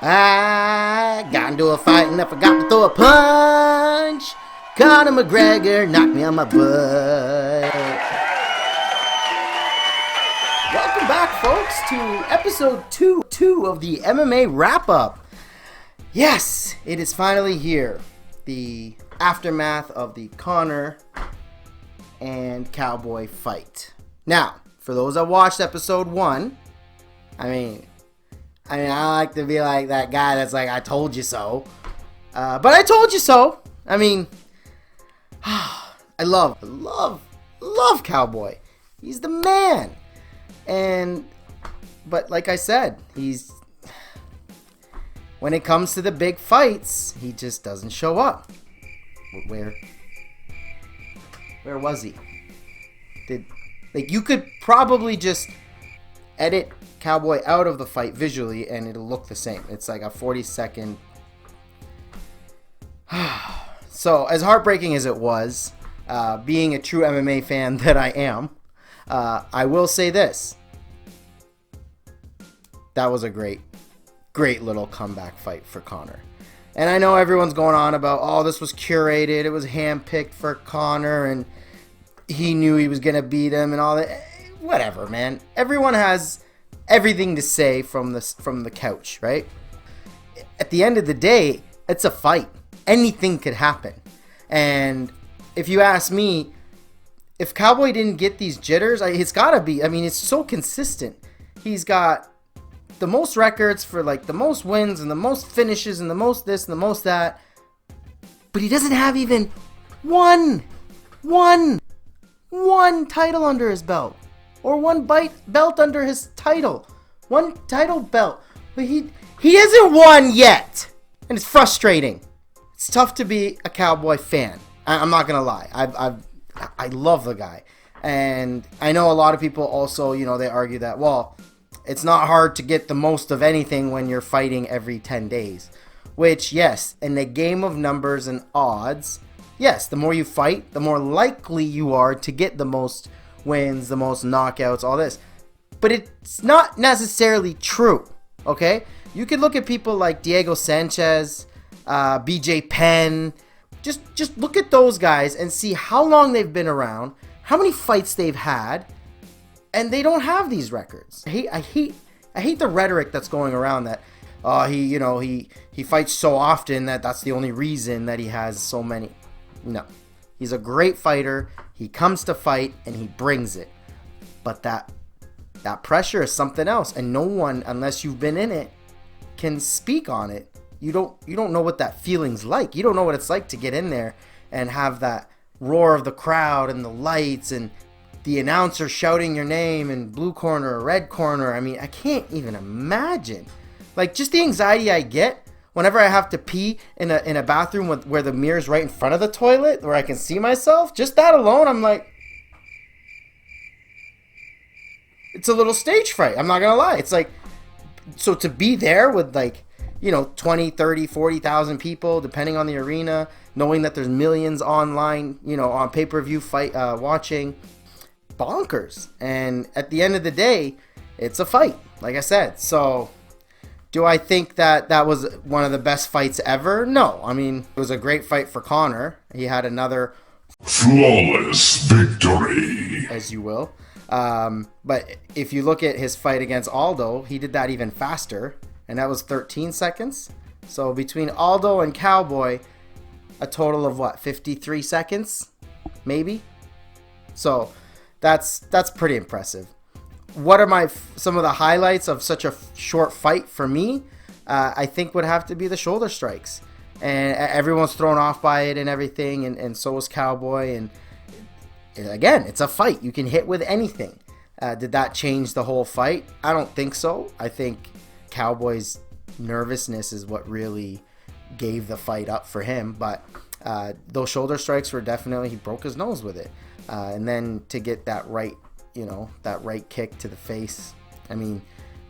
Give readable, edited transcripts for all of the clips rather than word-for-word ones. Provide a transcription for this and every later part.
I got into a fight and I forgot to throw a punch. Conor McGregor knocked me on my butt. Welcome back, folks, to episode 2 of the MMA wrap-up. Yes, it is finally here. The aftermath of the Conor and Cowboy fight. Now, for those that watched episode 1, I mean, I like to be like that guy that's like, I told you so. But I told you so. I mean, I love Cowboy. He's the man. But like I said, when it comes to the big fights, he just doesn't show up. Where was he? You could probably just edit Cowboy out of the fight visually and it'll look the same. It's like a 40-second. So as heartbreaking as it was, being a true MMA fan that I am, I will say this. That was a great little comeback fight for Conor. And I know everyone's going on about, oh, this was curated, it was handpicked for Conor, and he knew he was going to beat him and all that. Whatever, man. Everyone has everything to say from the couch, right? At the end of the day, it's a fight. Anything could happen. And if you ask me, if Cowboy didn't get these jitters, it's got to be, it's so consistent. He's got the most records for like the most wins and the most finishes and the most this and the most that. But he doesn't have even one title under his belt. Or one belt under his title. One title belt. But he hasn't won yet. And it's frustrating. It's tough to be a Cowboy fan. I'm not going to lie. I love the guy. And I know a lot of people also, they argue that, well, it's not hard to get the most of anything when you're fighting every 10 days. Which, yes, in the game of numbers and odds, yes, the more you fight, the more likely you are to get the most wins, the most knockouts, all this. But it's not necessarily true, okay? You could look at people like Diego Sanchez, BJ Penn. Just look at those guys and see how long they've been around, how many fights they've had, and they don't have these records. I hate the rhetoric that's going around that he fights so often that's the only reason that he has so many. No. He's a great fighter. He comes to fight and he brings it. But that pressure is something else, and no one, unless you've been in it, can speak on it. You don't know what that feeling's like. You don't know what it's like to get in there and have that roar of the crowd and the lights and the announcer shouting your name in blue corner or red corner. I can't even imagine. Like, just the anxiety I get whenever I have to pee in a bathroom where the mirror's right in front of the toilet, where I can see myself, just that alone, I'm like, it's a little stage fright. I'm not going to lie. It's like, so to be there with 20, 30, 40,000 people, depending on the arena, knowing that there's millions online, on pay-per-view fight, watching, bonkers. And at the end of the day, it's a fight, like I said. So do I think that was one of the best fights ever? No. It was a great fight for Conor. He had another flawless victory, as you will. But if you look at his fight against Aldo, he did that even faster, and that was 13 seconds. So between Aldo and Cowboy, a total of 53 seconds, maybe. So that's pretty impressive. What are some of the highlights of such a short fight for me? I think would have to be the shoulder strikes. And everyone's thrown off by it and everything, and so is Cowboy. And again, it's a fight. You can hit with anything. Did that change the whole fight? I don't think so. I think Cowboy's nervousness is what really gave the fight up for him. But those shoulder strikes were definitely, he broke his nose with it. And then to get that right kick to the face.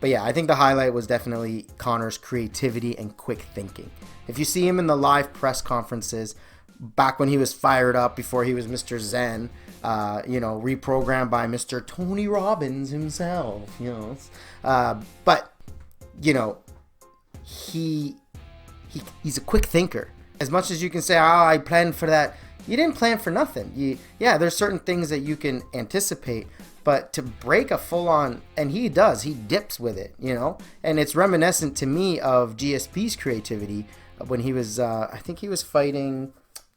But yeah, I think the highlight was definitely Conor's creativity and quick thinking. If you see him in the live press conferences, back when he was fired up, before he was Mr. Zen, reprogrammed by Mr. Tony Robbins himself, but he's a quick thinker. As much as you can say, I planned for that, you didn't plan for nothing. There's certain things that you can anticipate, but to break a full-on, and he dips with it, and it's reminiscent to me of GSP's creativity when he was, I think he was fighting,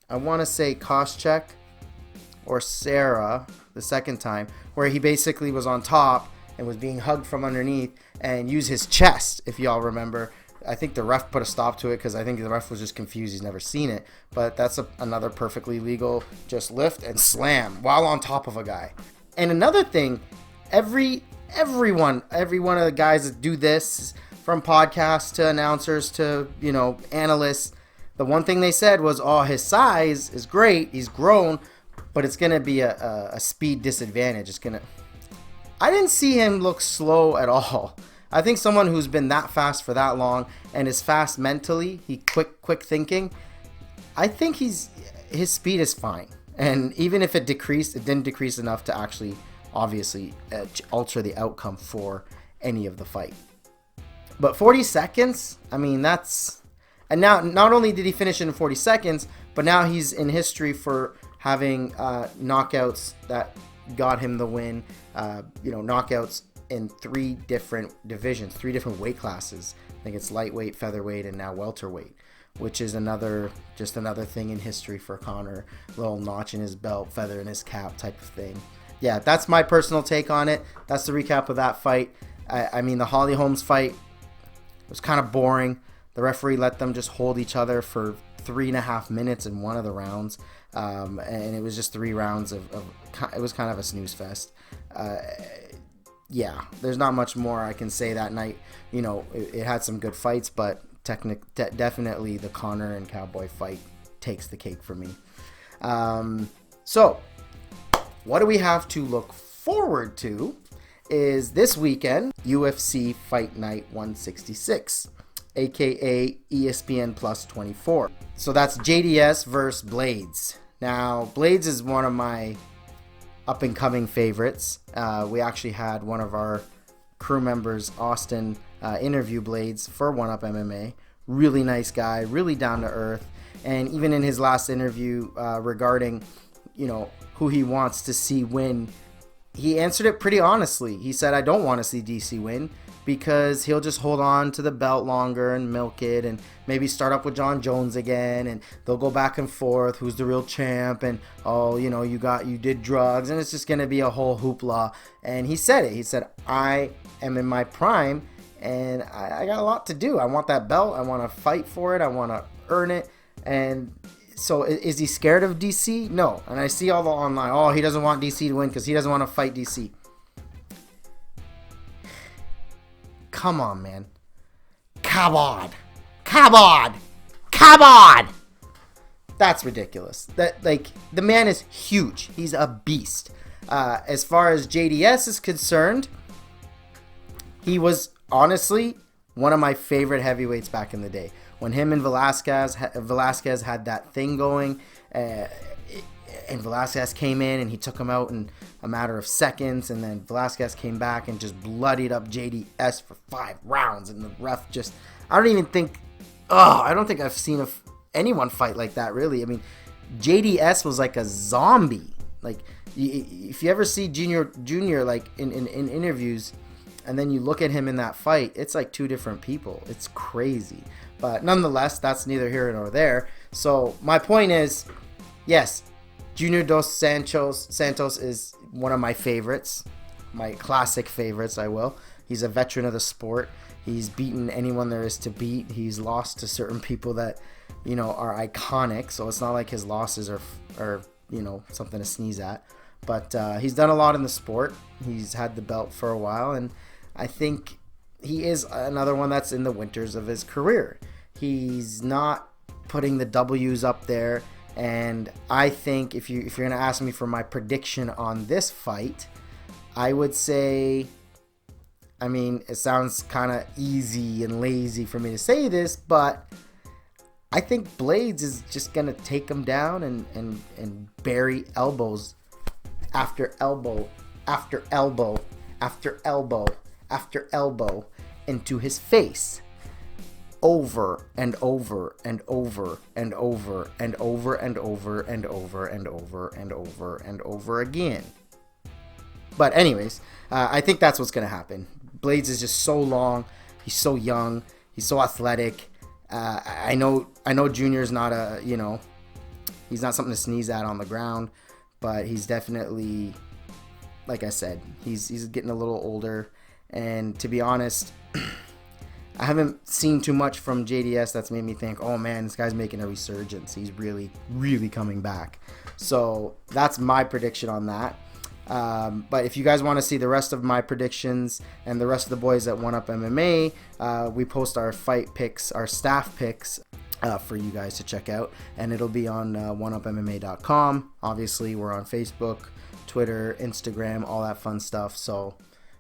I want to say Koscheck or Sarah the second time, where he basically was on top and was being hugged from underneath and used his chest, if y'all remember. I think the ref put a stop to it because I think the ref was just confused. He's never seen it. But that's another perfectly legal just lift and slam while on top of a guy. And another thing, every one of the guys that do this, from podcasts to announcers to, analysts, the one thing they said was, his size is great. He's grown, but it's going to be a speed disadvantage. I didn't see him look slow at all. I think someone who's been that fast for that long and is fast mentally, quick thinking, I think his speed is fine. And even if it decreased, it didn't decrease enough to actually, obviously, alter the outcome for any of the fight. But 40 seconds, that's... And now, not only did he finish in 40 seconds, but now he's in history for having knockouts that got him the win. Knockouts in 3 different divisions, 3 different weight classes. I think it's lightweight, featherweight, and now welterweight, which is another thing in history for Conor. Little notch in his belt, feather in his cap type of thing. Yeah, that's my personal take on it. That's the recap of that fight. The Holly Holmes fight was kind of boring. The referee let them just hold each other for 3.5 minutes in one of the rounds. And it was just 3 rounds of it was kind of a snooze fest. There's not much more I can say that night. It had some good fights, but definitely the Conor and Cowboy fight takes the cake for me. So, what do we have to look forward to is this weekend, UFC Fight Night 166, aka ESPN Plus 24. So that's JDS versus Blades. Now, Blades is one of my up-and-coming favorites. We actually had one of our crew members, Austin, interview Blades for 1Up Mma. Really nice guy, really down to earth. And even in his last interview regarding, who he wants to see win, he answered it pretty honestly. He said, I don't want to see DC win because he'll just hold on to the belt longer and milk it and maybe start up with John Jones again, and they'll go back and forth, who's the real champ, and you did drugs, and it's just going to be a whole hoopla. And he said it. He said, I am in my prime and I got a lot to do. I want that belt. I want to fight for it. I want to earn it. And so is he scared of DC? No. And I see all the online, he doesn't want DC to win because he doesn't want to fight DC. Come on, man. Come on. That's ridiculous. The man is huge. He's a beast. As far as JDS is concerned, he was honestly one of my favorite heavyweights back in the day. When him and Velasquez had that thing going, and Velasquez came in and he took him out in a matter of seconds, and then Velasquez came back and just bloodied up JDS for 5 rounds, and the ref just, I don't think I've seen anyone fight like that, really. JDS was like a zombie. Like, if you ever see Junior like in interviews, and then you look at him in that fight, it's like 2 different people. It's crazy. But nonetheless, that's neither here nor there. So my point is, yes, Junior Dos Santos is one of my favorites, my classic favorites, He's a veteran of the sport. He's beaten anyone there is to beat. He's lost to certain people that, are iconic. So it's not like his losses are something to sneeze at. But he's done a lot in the sport. He's had the belt for a while, and I think he is another one that's in the winters of his career. He's not putting the W's up there, and I think if you're going to ask me for my prediction on this fight, I would say, it sounds kind of easy and lazy for me to say this, but I think Blades is just going to take him down and bury elbows after elbow after elbow after elbow after elbow into his face. over and over and over and over and over and over and over and over and over and over again. But anyways, I think that's what's going to happen. Blaydes is just so long. He's so young. He's so athletic. I know Junior's not he's not something to sneeze at on the ground, but he's definitely, like I said, he's getting a little older. And to be honest, I haven't seen too much from JDS that's made me think, oh man, this guy's making a resurgence. He's really, really coming back. So that's my prediction on that. But if you guys want to see the rest of my predictions and the rest of the boys at 1Up MMA, we post our fight picks, our staff picks, for you guys to check out. And it'll be on 1UpMMA.com. Obviously, we're on Facebook, Twitter, Instagram, all that fun stuff. So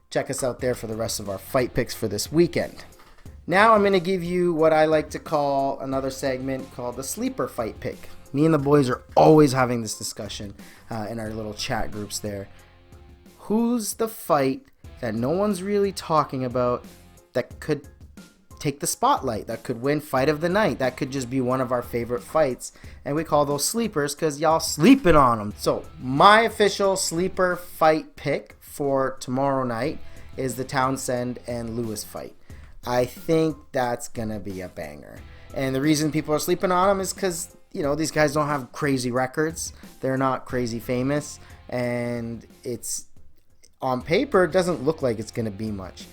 check us out there for the rest of our fight picks for this weekend. Now I'm going to give you what I like to call another segment called the sleeper fight pick. Me and the boys are always having this discussion in our little chat groups there. Who's the fight that no one's really talking about that could take the spotlight, that could win fight of the night, that could just be one of our favorite fights? And we call those sleepers because y'all sleeping on them. So my official sleeper fight pick for tomorrow night is the Townsend and Lewis fight. I think that's going to be a banger. And the reason people are sleeping on them is because, these guys don't have crazy records. They're not crazy famous. And it's, on paper, it doesn't look like it's going to be much.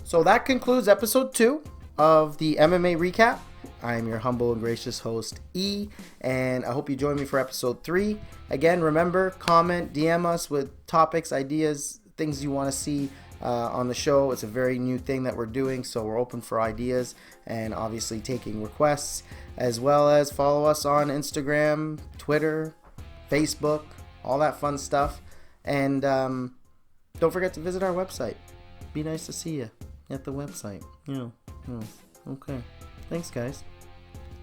So that concludes episode 2 of the MMA recap. I am your humble and gracious host, E. And I hope you join me for episode 3. Again, remember, comment, DM us with topics, ideas, things you want to see on the show. It's a very new thing that we're doing, so we're open for ideas and obviously taking requests, as well as follow us on Instagram, Twitter, Facebook, all that fun stuff. And don't forget to visit our website. Be nice to see you at the website. Okay. Thanks, guys.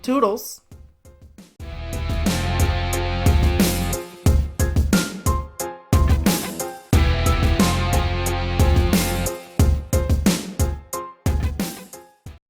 Toodles.